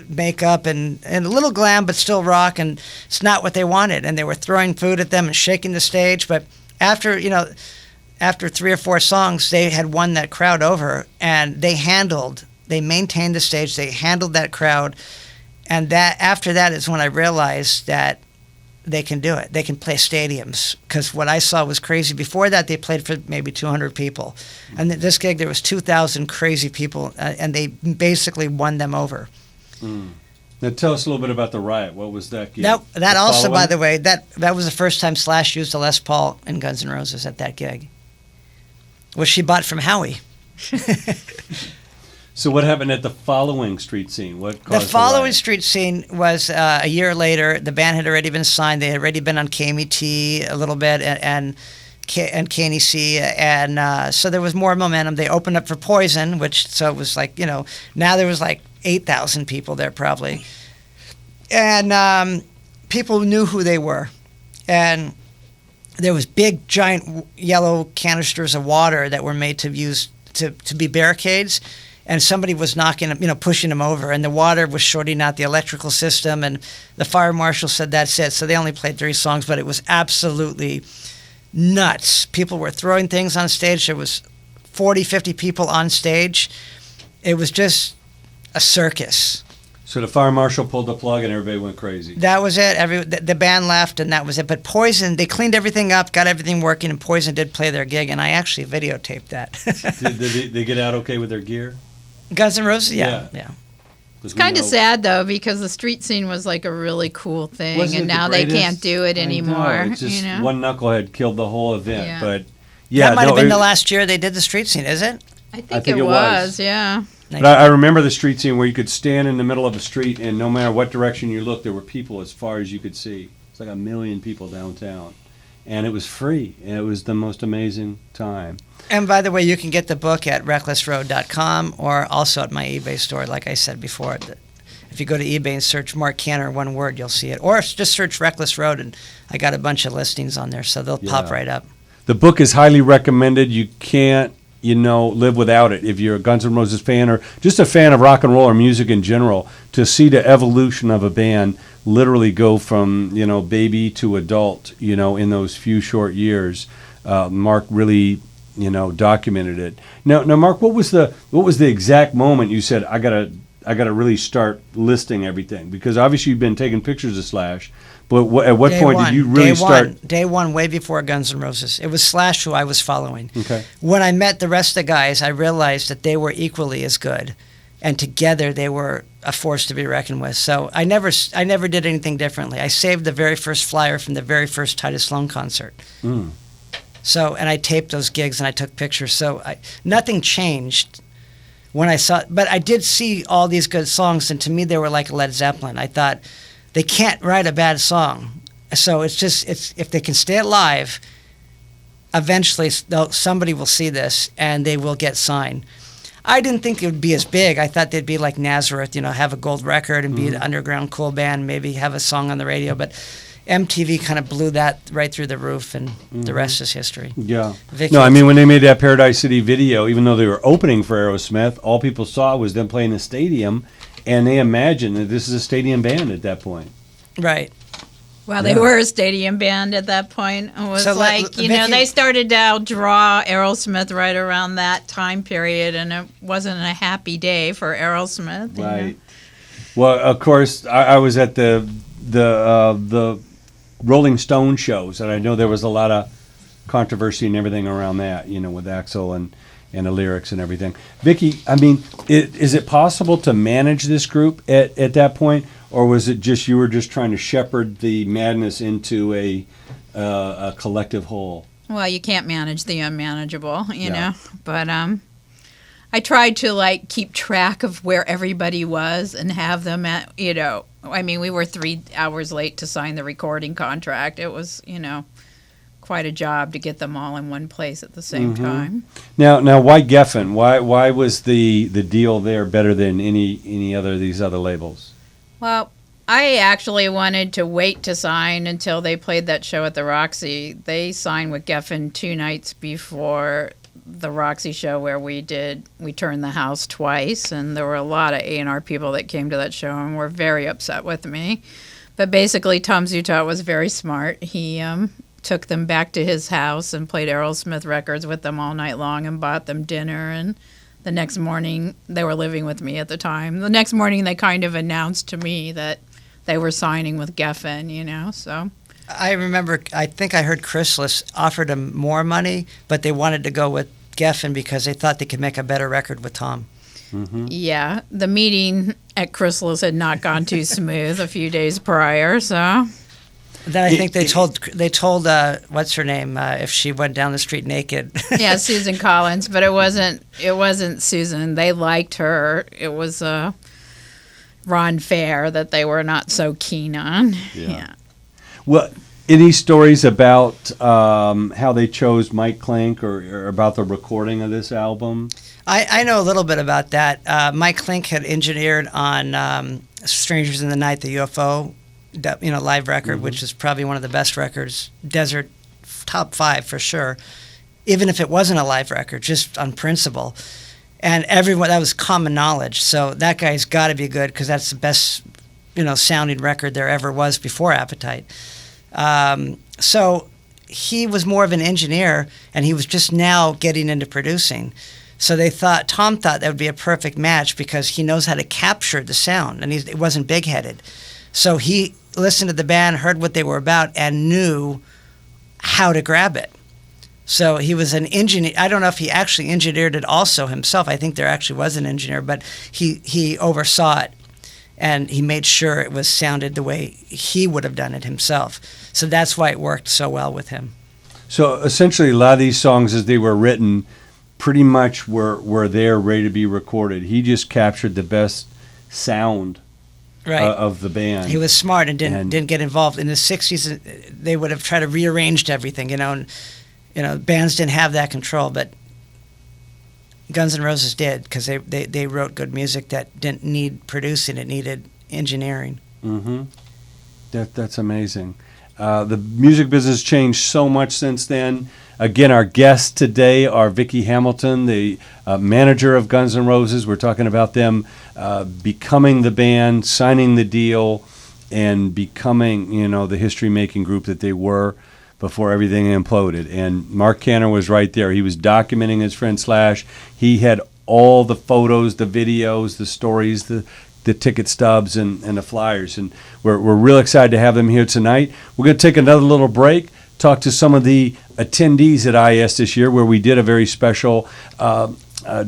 D: makeup and a little glam, but still rock. And it's not what they wanted. And they were throwing food at them and shaking the stage. But after 3 or 4 songs, they had won that crowd over. And they maintained the stage. They handled that crowd. And after that is when I realized that they can do it. They can play stadiums, because what I saw was crazy. Before that, they played for maybe 200 people. And this gig, there was 2,000 crazy people, and they basically won them over.
B: Mm. Now tell us a little bit about the riot. What was that gig?
D: That also, by the way, that was the first time Slash used a Les Paul in Guns N' Roses at that gig, which she bought from Howie.
B: So what happened at the following street scene? What caused
D: the following street scene was a year later. The band had already been signed. They had already been on KMET a little bit and KNEC, and so there was more momentum. They opened up for Poison, so it was like, now there was like 8,000 people there probably. And people knew who they were. And there was big, giant yellow canisters of water that were made to use to be barricades. And somebody was pushing them over, and the water was shorting out the electrical system, and the fire marshal said that's it. So they only played 3 songs, but it was absolutely nuts. People were throwing things on stage. There was 40, 50 people on stage. It was just a circus.
B: So the fire marshal pulled the plug and everybody went crazy.
D: That was it. The band left, and that was it. But Poison, they cleaned everything up, got everything working, and Poison did play their gig, and I actually videotaped that.
B: Did they get out okay with their gear?
D: Guns N' Roses? Yeah.
C: It's kind of sad, though, because the street scene was like a really cool thing,
B: Wasn't
C: and
B: it the
C: now they
B: greatest?
C: can't do it anymore.
B: It's just one knucklehead killed the whole event.
C: Yeah.
B: But
D: that might have been the last year they did the street scene, is it?
C: I think it was, yeah.
B: But I remember the street scene where you could stand in the middle of a street, and no matter what direction you looked, there were people as far as you could see. It's like 1 million people downtown. And it was free. And it was the most amazing time.
D: And by the way, you can get the book at recklessroad.com or also at my eBay store, like I said before. If you go to eBay and search Mark Canner, one word, you'll see it. Or just search Reckless Road, and I got a bunch of listings on there, so they'll pop right up.
B: The book is highly recommended. You can't, live without it. If you're a Guns N' Roses fan or just a fan of rock and roll or music in general, to see the evolution of a band literally go from, baby to adult, in those few short years. Mark really documented it. Now, Mark, what was the exact moment you said I gotta really start listing everything? Because obviously you've been taking pictures of Slash, but at what point did you really start?
D: Day one, way before Guns N' Roses. It was Slash who I was following.
B: Okay.
D: When I met the rest of the guys, I realized that they were equally as good, and together they were a force to be reckoned with. So I never did anything differently. I saved the very first flyer from the very first Titus Sloan concert.
B: Mm.
D: So, and I taped those gigs and I took pictures. So nothing changed when I saw, but I did see all these good songs, and to me they were like Led Zeppelin. I thought they can't write a bad song. So it's if they can stay alive, eventually somebody will see this and they will get signed. I didn't think it would be as big. I thought they'd be like Nazareth, have a gold record and be an underground cool band, maybe have a song on the radio. But MTV kind of blew that right through the roof, and the rest is history.
B: Yeah.
D: Vicky,
B: No, I mean, when they made that Paradise City video, even though they were opening for Aerosmith, all people saw was them playing a stadium, and they imagined that this is a stadium band at that point.
D: Right.
C: Well, they were a stadium band at that point. It was
D: So
C: Vicky, they started to outdraw Aerosmith right around that time period, and it wasn't a happy day for Aerosmith.
B: Right. Well, of course, I was at the Rolling Stone shows, and I know there was a lot of controversy and everything around that, with Axl and the lyrics and everything. Vicky, I mean, is it possible to manage this group at that point, or was it just you were just trying to shepherd the madness into a collective whole?
C: Well, you can't manage the unmanageable, you know. But I tried to keep track of where everybody was and have them at, I mean, we were 3 hours late to sign the recording contract. It was, quite a job to get them all in one place at the same time.
B: Now, why Geffen? Why was the deal there better than any other of these other labels?
C: Well, I actually wanted to wait to sign until they played that show at the Roxy. They signed with Geffen 2 nights before the Roxy show, where we turned the house twice, and there were a lot of A&R people that came to that show and were very upset with me. But basically, Tom Zutaut was very smart. He took them back to his house and played Aerosmith records with them all night long and bought them dinner. And the next morning, they were living with me at the time. The next morning, they kind of announced to me that they were signing with Geffen, so.
D: I remember, I think I heard Chrysalis offered them more money, but they wanted to go with Geffen because they thought they could make a better record with Tom.
B: Mm-hmm.
C: Yeah, the meeting at Chrysalis had not gone too smooth a few days prior, so.
D: Then I think they told what's her name if she went down the street naked.
C: Yeah, Susan Collins, but it wasn't Susan. They liked her. It was Ron Fair that they were not so keen on. Yeah.
B: Well, any stories about how they chose Mike Klink or about the recording of this album?
D: I know a little bit about that. Mike Klink had engineered on Strangers in the Night, the UFO live record, which is probably one of the best records, Desert top 5 for sure, even if it wasn't a live record, just on principle. And everyone, that was common knowledge. So that guy's got to be good because that's the best, sounding record there ever was before Appetite. So he was more of an engineer, and he was just now getting into producing. So Tom thought that would be a perfect match because he knows how to capture the sound, and he wasn't big-headed. So he listened to the band, heard what they were about, and knew how to grab it. So he was an engineer. I don't know if he actually engineered it also himself. I think there actually was an engineer, but he oversaw it, and he made sure it was sounded the way he would have done it himself. So that's why it worked so well with him.
B: So essentially, a lot of these songs, as they were written, pretty much were there ready to be recorded. He just captured the best sound of the band.
D: He was smart and didn't get involved. In the 60s, they would have tried to rearrange everything, and bands didn't have that control, but Guns N' Roses did because they wrote good music that didn't need producing; it needed engineering.
B: Mm-hmm. That's amazing. The music business changed so much since then. Again, our guests today are Vicky Hamilton, the manager of Guns N' Roses. We're talking about them becoming the band, signing the deal, and becoming, the history-making group that they were. before everything imploded. And Mark Canner was right there. He was documenting his friend Slash. He had all the photos, the videos, the stories, the ticket stubs, and the flyers. And we're real excited to have them here tonight. We're going to take another little break, talk to some of the attendees at IES this year, where we did a very special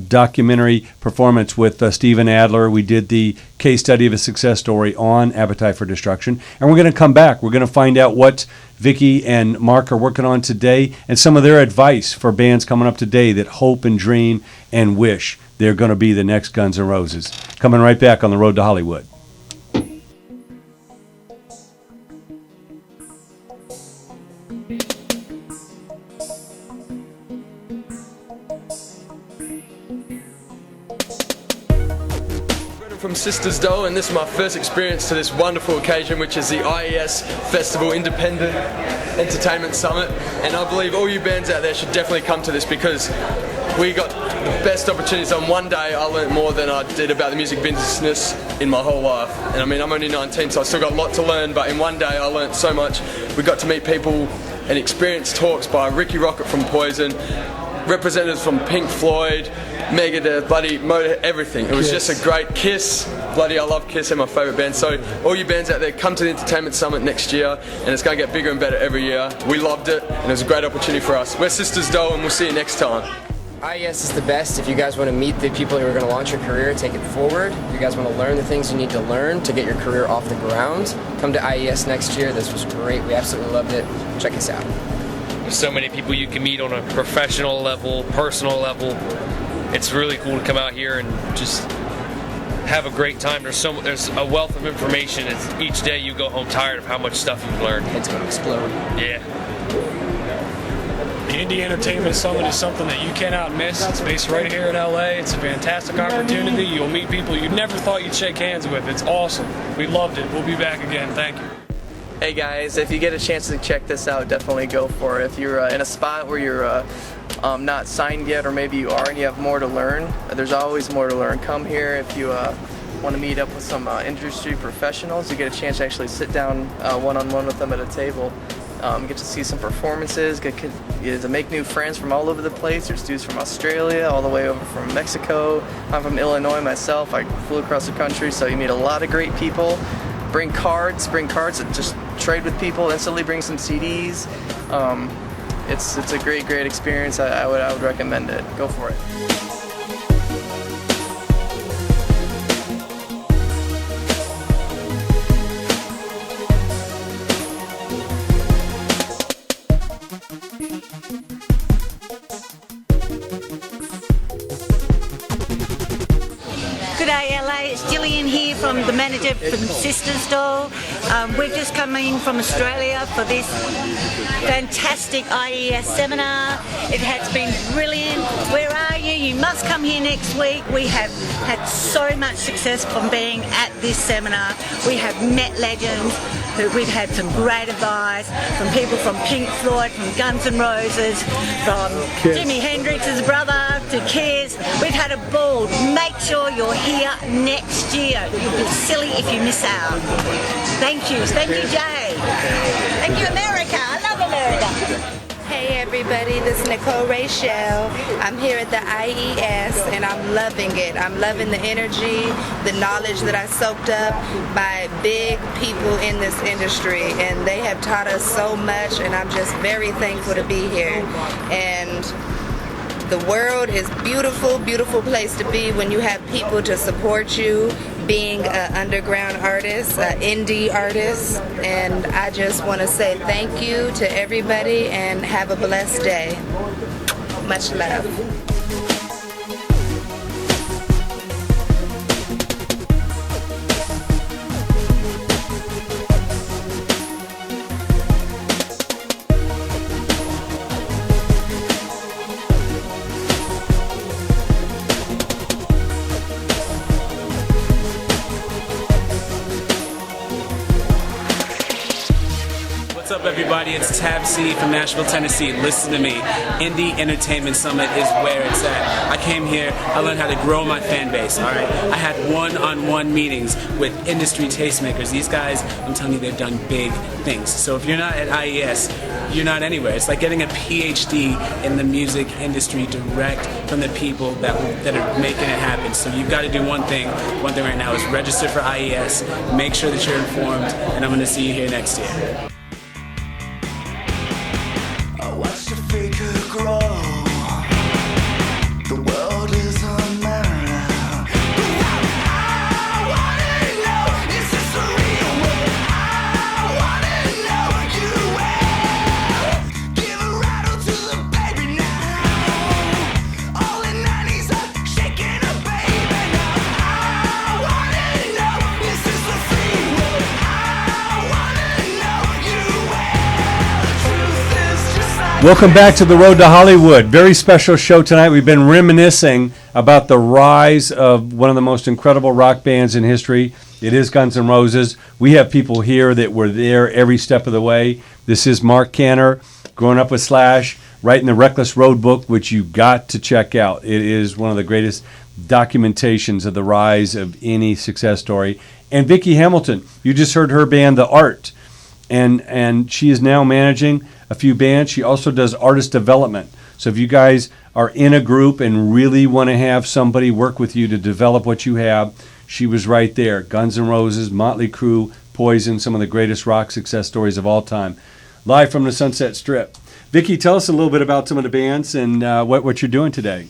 B: documentary performance with Stephen Adler. We did the case study of a success story on Appetite for Destruction. And we're going to come back. We're going to find out what Vicky and Mark are working on today and some of their advice for bands coming up today that hope and dream and wish they're going to be the next Guns N' Roses. Coming right back on the road to Hollywood.
T: From Sisters Doe, and this is my first experience to this wonderful occasion, which is the IES Festival Independent Entertainment Summit. And I believe all you bands out there should definitely come to this, because we got the best opportunities. On one day I learned more than I did about the music business in my whole life. And I mean, I'm only 19, so I still got a lot to learn, but in one day I learned so much. We got to meet people and experience talks by Ricky Rocket from Poison, representatives from Pink Floyd, Megadeth, bloody Motor, everything. It was just a great Kiss. Bloody, I love Kiss, they're my favourite band. So all you bands out there, come to the Entertainment Summit next year, and it's going to get bigger and better every year. We loved it, and it was a great opportunity for us. We're Sisters Doe, and we'll see you next time.
U: IES is the best. If you guys want to meet the people who are going to launch your career, take it forward. If you guys want to learn the things you need to learn to get your career off the ground, come to IES next year. This was great. We absolutely loved it. Check us out.
V: There's so many people you can meet on a professional level, personal level. It's really cool to come out here and just have a great time. There's a wealth of information. Each day you go home tired of how much stuff you've learned.
U: It's going to explode.
V: Yeah.
W: The Indie Entertainment Summit is something that you cannot miss. It's based right here in LA. It's a fantastic opportunity. You'll meet people you never thought you'd shake hands with. It's awesome. We loved it. We'll be back again. Thank you.
X: Hey guys, if you get a chance to check this out, definitely go for it. If you're in a spot where you're not signed yet, or maybe you are and you have more to learn, there's always more to learn. Come here if you want to meet up with some industry professionals. You get a chance to actually sit down one-on-one with them at a table. Get to see some performances, get to make new friends from all over the place. There's dudes from Australia, all the way over from Mexico. I'm from Illinois myself. I flew across the country, so you meet a lot of great people. Bring cards and just trade with people, instantly bring some CDs. It's a great experience. I would recommend it. Go for it.
Y: G'day LA, it's Gillian here from the manager from Sisters Doll. We've just come in from Australia for this fantastic IES seminar. It has been brilliant. Where are you? You must come here next week. We have had so much success from being at this seminar. We have met legends. We've had some great advice from people from Pink Floyd, from Guns N' Roses, from Jimi Hendrix's brother to Kiss. We've had a ball. Make sure you're here next year. You'll be silly if you miss out. Thank you. Thank you, Jay. Thank you, America. I love America.
Z: Hey everybody, this is Nicole Rachel. I'm here at the IES and I'm loving it. I'm loving the energy, the knowledge that I soaked up by big people in this industry, and they have taught us so much, and I'm just very thankful to be here. And the world is beautiful, beautiful place to be when you have people to support you being an underground artist, an indie artist, and I just want to say thank you to everybody and have a blessed day. Much love.
T: What's
A: What's up, everybody? It's Tab C from Nashville, Tennessee. Listen to me. Indie Entertainment Summit is where it's at. I came here. I learned how to grow my fan base. All right. I had one-on-one meetings with industry tastemakers. These guys, I'm telling you, they've done big things. So if you're not at IES, you're not anywhere. It's like getting a PhD in the music industry direct from the people that are making it happen. So you've got to do one thing. One thing right now is register for IES. Make sure that you're informed, and I'm going to see you here next year.
L: I watched the faker grow. The world is a mirror. I wanna know, is this a real world? I wanna know you will. Give a rattle to the baby now. All the 90s are shaking a baby now. I wanna know, is this a free world? I wanna know you will. Truth is just like
B: Welcome back to the Road to Hollywood. Very special show tonight. We've been reminiscing about the rise of one of the most incredible rock bands in history. It is Guns N' Roses. We have people here that were there every step of the way. This is Mark Canner, growing up with Slash, writing the Reckless Road book, which you got to check out. It is one of the greatest documentations of the rise of any success story. And Vicky Hamilton, you just heard her band, The Art. And she is now managing a few bands. She also does artist development. So if you guys are in a group and really want to have somebody work with you to develop what you have, she was right there. Guns N' Roses, Motley Crue, Poison, some of the greatest rock success stories of all time. Live from the Sunset Strip. Vicky, tell us a little bit about some of the bands and what you're doing today.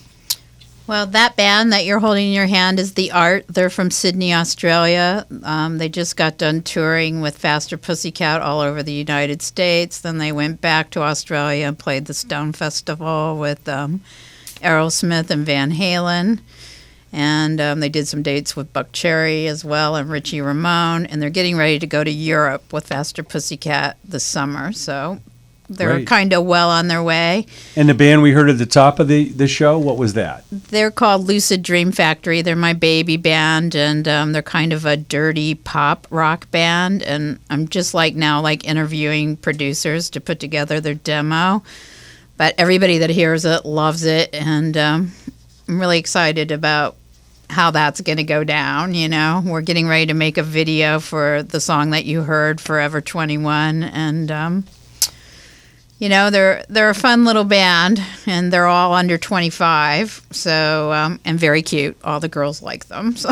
C: Well, that band that you're holding in your hand is The Art. They're from Sydney, Australia. They just got done touring with Faster Pussycat all over the United States. Then they went back to Australia and played the Stone Festival with Aerosmith and Van Halen. And they did some dates with Buck Cherry as well and Richie Ramone. And they're getting ready to go to Europe with Faster Pussycat this summer. So they're
B: Great.
C: kind of well on their way.
B: And the band we heard at the top of the show, what was that?
C: They're called Lucid Dream Factory. They're my baby band, and they're kind of a dirty pop rock band. And I'm just now interviewing producers to put together their demo. But everybody that hears it loves it, and I'm really excited about how that's going to go down. You know, we're getting ready to make a video for the song that you heard, Forever 21, and you know, they're a fun little band, and they're all under 25, so and very cute. All the girls like them. So.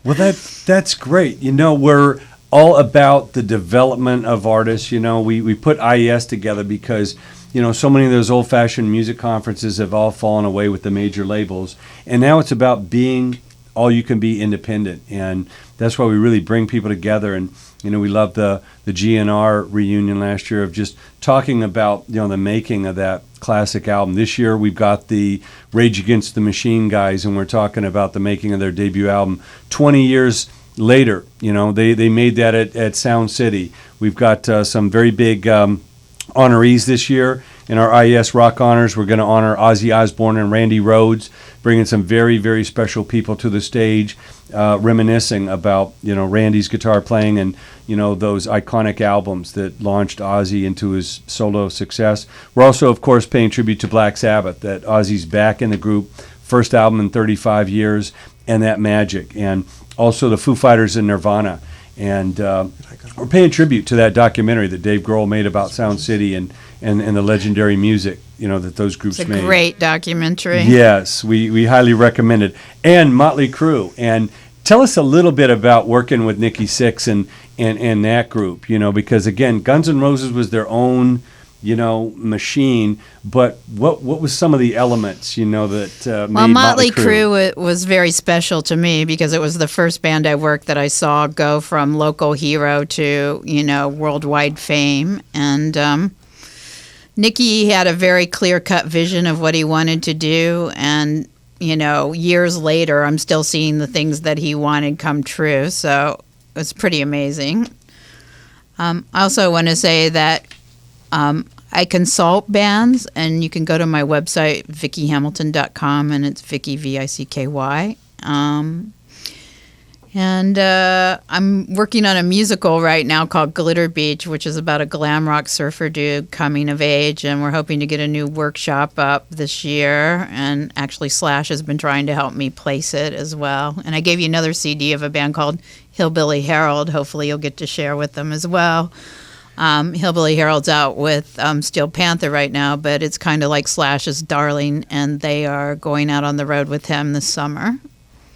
B: Well, that's great. You know, we're all about the development of artists. You know, we put IES together because, you know, so many of those old-fashioned music conferences have all fallen away with the major labels, and now it's about being all you can be independent, and that's why we really bring people together. And you know, we love the GNR reunion last year of just talking about, you know, the making of that classic album. This year we've got the Rage Against the Machine guys, and we're talking about the making of their debut album 20 years later. You know, they made that at Sound City. We've got some very big honorees this year. In our IES Rock Honors, we're going to honor Ozzy Osbourne and Randy Rhoads, bringing some very, very special people to the stage, reminiscing about, you know, Randy's guitar playing and, you know, those iconic albums that launched Ozzy into his solo success. We're also, of course, paying tribute to Black Sabbath, that Ozzy's back in the group, first album in 35 years, and that magic. And also the Foo Fighters and Nirvana. And we're paying tribute to that documentary that Dave Grohl made about Sound City and the legendary music, you know, that those groups
C: it's a
B: made.
C: Great documentary.
B: Yes, we highly recommend it. And Motley Crue. And tell us a little bit about working with Nikki Sixx and that group, you know, because, again, Guns N' Roses was their own, you know, machine. But what was some of the elements, you know, that made
C: Motley Crue was very special to me because it was the first band I worked that I saw go from local hero to, you know, worldwide fame. And Nicky had a very clear-cut vision of what he wanted to do, and, you know, years later, I'm still seeing the things that he wanted come true, so it's pretty amazing. I also want to say that I consult bands, and you can go to my website, VickyHamilton.com, and it's Vicky, V-I-C-K-Y. And I'm working on a musical right now called Glitter Beach, which is about a glam rock surfer dude coming of age. And we're hoping to get a new workshop up this year. And actually, Slash has been trying to help me place it as well. And I gave you another CD of a band called Hillbilly Herald. Hopefully, you'll get to share with them as well. Hillbilly Herald's out with Steel Panther right now, but it's kind of like Slash's darling. And they are going out on the road with him this summer.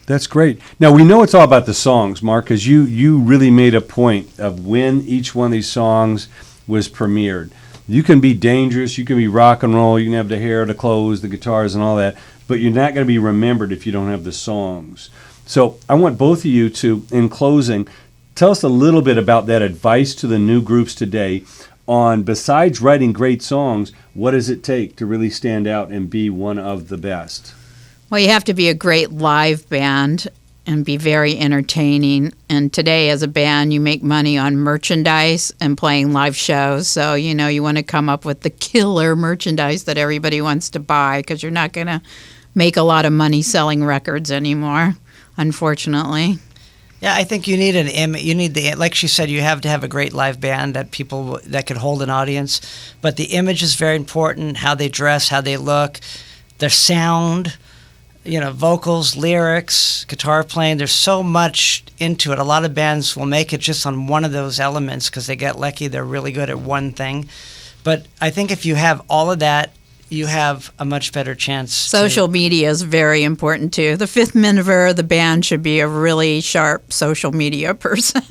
B: That's great. Now, we know it's all about the songs, Mark, because you really made a point of when each one of these songs was premiered. You can be dangerous, you can be rock and roll, you can have the hair, the clothes, the guitars, and all that, but you're not going to be remembered if you don't have the songs. So I want both of you to, in closing, tell us a little bit about that advice to the new groups today on, besides writing great songs, what does it take to really stand out and be one of the best?
C: Well, you have to be a great live band and be very entertaining. And today, as a band, you make money on merchandise and playing live shows. So, you know, you want to come up with the killer merchandise that everybody wants to buy, because you're not going to make a lot of money selling records anymore, unfortunately.
D: Yeah, I think you need an image. You need like she said, you have to have a great live band that can hold an audience. But the image is very important. How they dress, how they look, their sound. You know, vocals, lyrics, guitar playing, there's so much into it. A lot of bands will make it just on one of those elements because they get lucky, they're really good at one thing. But I think if you have all of that, you have a much better chance.
C: Social media is very important too. The fifth member of the band should be a really sharp social media person.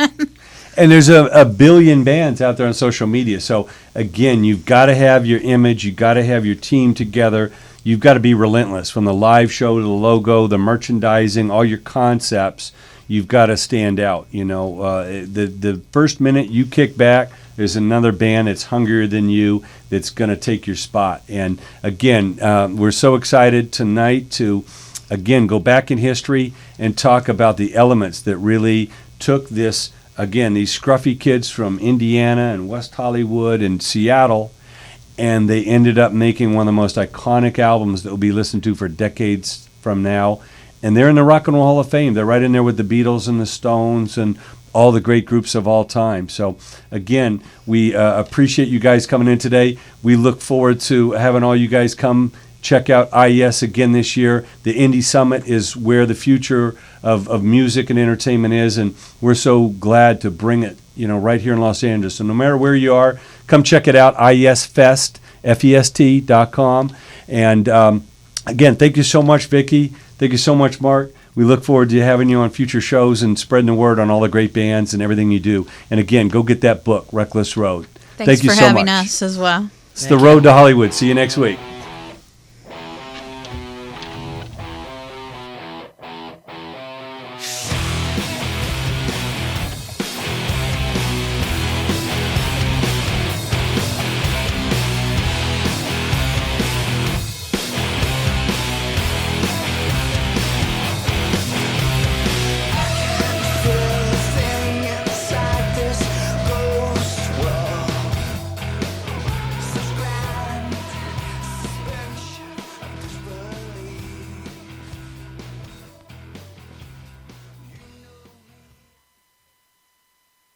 B: And there's a billion bands out there on social media. So, again, you've got to have your image. You've got to have your team together. You've got to be relentless. From the live show to the logo, the merchandising, all your concepts, you've got to stand out. You know, the first minute you kick back, there's another band that's hungrier than you that's going to take your spot. And, again, we're so excited tonight to, again, go back in history and talk about the elements that really took this. Again, these scruffy kids from Indiana and West Hollywood and Seattle, and they ended up making one of the most iconic albums that will be listened to for decades from now. And they're in the Rock and Roll Hall of Fame. They're right in there with the Beatles and the Stones and all the great groups of all time. So, again, we appreciate you guys coming in today. We look forward to having all you guys come check out IES again this year. The Indie Summit is where the future of music and entertainment is, and we're so glad to bring it, you know, right here in Los Angeles. So no matter where you are, come check it out, IESFest, FEST.com. And again, thank you so much, Vicky. Thank you so much, Mark. We look forward to having you on future shows and spreading the word on all the great bands and everything you do. And again, go get that book, Reckless Road.
C: Thanks
B: Thank you
C: for
B: so
C: having
B: much.
C: us as well.
B: It's The Road to Hollywood. See you next week.